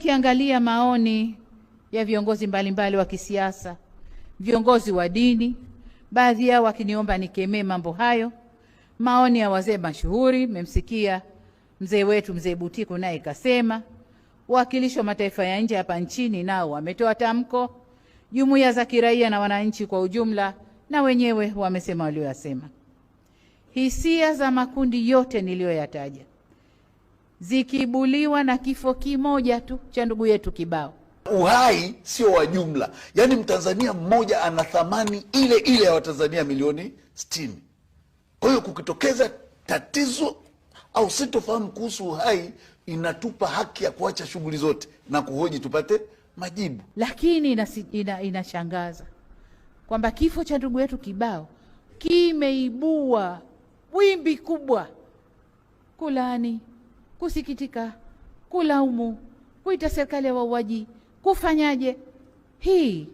nikiangalia maoni ya viongozi mbalimbali wa kisiasa, viongozi wa dini, baadhi yao wakiniomba nikemee mambo hayo, maoni ya wazee mashuhuri, mmemsikia mzee wetu mzee Butiku naye kasema, wawakilishi wa mataifa ya nje hapa nchini nao wametoa tamko, jumuiya za kiraia na wananchi kwa ujumla na wenyewe wamesema walioyasema. Hisia za makundi yote niliyoyataja zikibuliwa na kifo kimoja tu cha ndugu yetu Kibao. Uhai sio wa jumla, yaani Mtanzania mmoja ana thamani ile ile ya Watanzania milioni 60. Kwa hiyo kukitokeza tatizo au sitofahamu kuhusu uhai, inatupa haki ya kuacha shughuli zote na kuhoji tupate majibu. Lakini inashangaza kwamba kifo cha ndugu yetu Kibao kimeibua wimbi kubwa, kulaani, kusikitika, kulaumu, kuita serikali ya wauaji, kufanyaje. Hii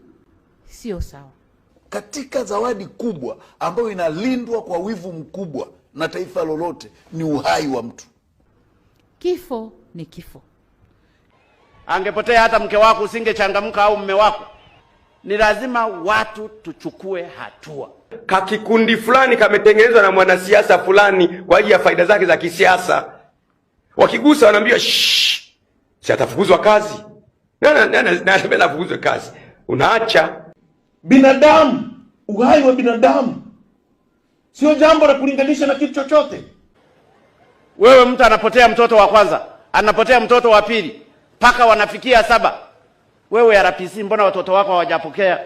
sio sawa. Katika zawadi kubwa ambayo inalindwa kwa wivu mkubwa na taifa lolote ni uhai wa mtu. Kifo ni kifo. Angepotea hata mke wako usingechangamka au mume wako. Ni lazima watu tuchukue hatua. Kakikundi fulani kametengenezwa na mwanasiasa fulani kwa ajili ya faida zake za kisiasa. Wakigusa wanaambia shh, si atafukuzwa kazi. Na afukuzwe kazi. Unaacha binadamu, uhai wa binadamu sio jambo la kulinganisha na kitu chochote. Wewe mtu anapotea mtoto wa kwanza, anapotea mtoto wa pili, paka wanafikia 7. Wewe RPC, mbona watoto wako hawajapokea?